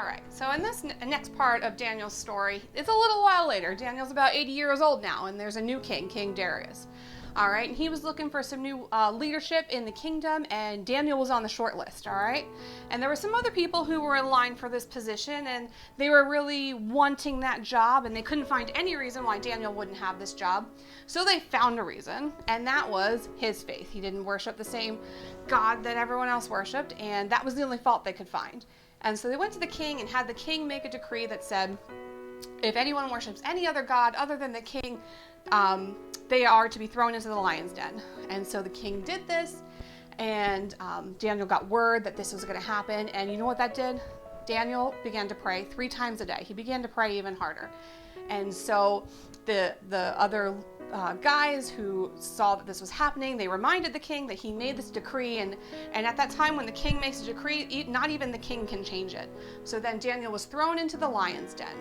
All right, so in this next part of Daniel's story, it's a little while later. Daniel's about 80 years old now, and there's a new king, King Darius. All right, and he was looking for some new leadership in the kingdom, and Daniel was on the short list, all right? And there were some other people who were in line for this position, and they were really wanting that job, and they couldn't find any reason why Daniel wouldn't have this job. So they found a reason, and that was his faith. He didn't worship the same God that everyone else worshiped, and that was the only fault they could find. And so they went to the king and had the king make a decree that said, if anyone worships any other god other than the king, they are to be thrown into the lion's den. And so the king did this, and Daniel got word that this was going to happen. And you know what that did? Daniel began to pray 3 times a day. He began to pray even harder. And so the other guys who saw that this was happening, they reminded the king that he made this decree, and at that time when the king makes a decree, not even the king can change it. So then Daniel was thrown into the lion's den.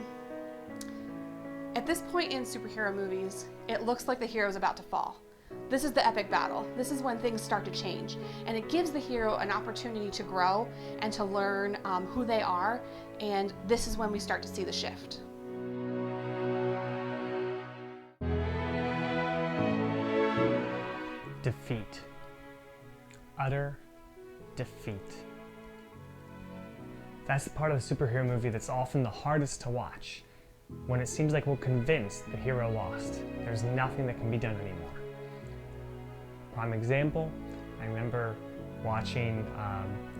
At this point in superhero movies, it looks like the hero is about to fall. This is the epic battle. This is when things start to change, and it gives the hero an opportunity to grow and to learn who they are, and this is when we start to see the shift. Defeat. Utter defeat. That's the part of the superhero movie that's often the hardest to watch. When it seems like we're convinced the hero lost, there's nothing that can be done anymore. Prime example, I remember watching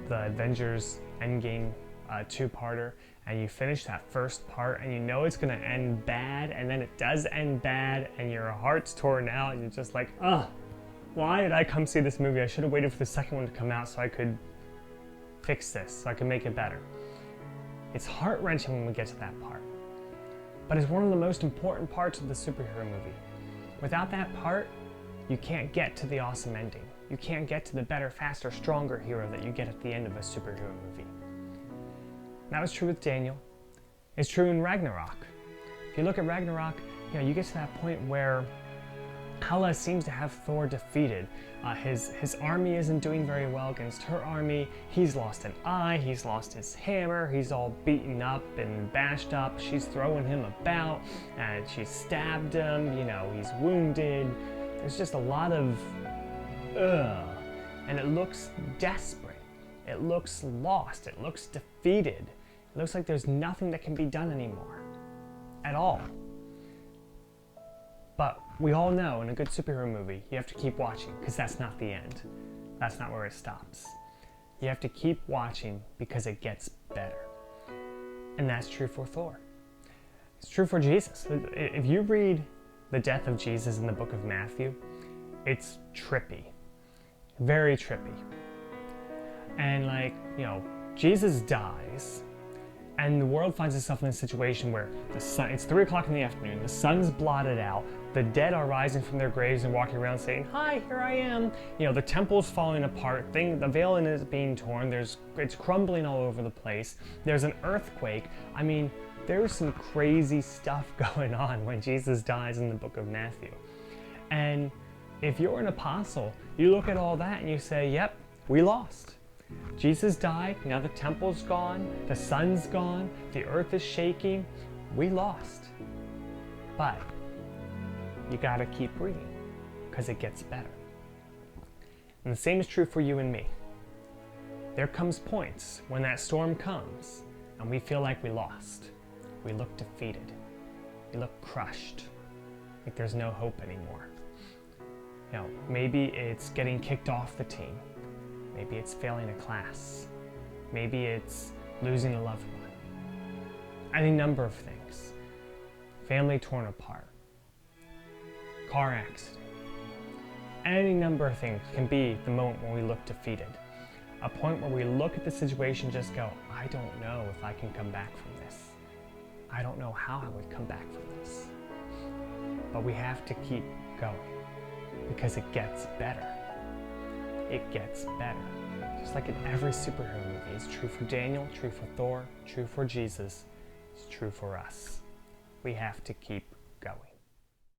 the Avengers Endgame 2-parter, and you finish that first part and you know it's gonna end bad, and then it does end bad and your heart's torn out and you're just like, ugh, why did I come see this movie? I should have waited for the second one to come out so I could fix this, so I could make it better. It's heart-wrenching when we get to that part. But it's one of the most important parts of the superhero movie. Without that part, you can't get to the awesome ending. You can't get to the better, faster, stronger hero that you get at the end of a superhero movie. That was true with Daniel. It's true in Ragnarok. If you look at Ragnarok, you get to that point where Hela seems to have Thor defeated. His army isn't doing very well against her army. He's lost an eye, he's lost his hammer, he's all beaten up and bashed up. She's throwing him about, and she stabbed him, he's wounded. There's just a lot of ugh. And it looks desperate. It looks lost. It looks defeated. It looks like there's nothing that can be done anymore. At all. But we all know in a good superhero movie, you have to keep watching, because that's not the end. That's not where it stops. You have to keep watching because it gets better. And that's true for Thor. It's true for Jesus. If you read the death of Jesus in the book of Matthew, it's trippy. Very trippy. And Jesus dies, and the world finds itself in a situation where it's 3 o'clock in the afternoon, the sun's blotted out, the dead are rising from their graves and walking around saying, hi, here I am. The temple's falling apart, the veil is being torn, it's crumbling all over the place, there's an earthquake. There's some crazy stuff going on when Jesus dies in the book of Matthew. And if you're an apostle, you look at all that and you say, yep, we lost. Jesus died, now the temple's gone, the sun's gone, the earth is shaking, we lost. But you gotta keep reading, because it gets better. And the same is true for you and me. There comes points when that storm comes and we feel like we lost. We look defeated. We look crushed, like there's no hope anymore. Maybe it's getting kicked off the team. Maybe it's failing a class. Maybe it's losing a loved one. Any number of things. Family torn apart. Car accident. Any number of things can be the moment when we look defeated. A point where we look at the situation and just go, I don't know if I can come back from this. I don't know how I would come back from this. But we have to keep going, because it gets better. It gets better. Just like in every superhero movie. It's true for Daniel, true for Thor, true for Jesus. It's true for us. We have to keep going.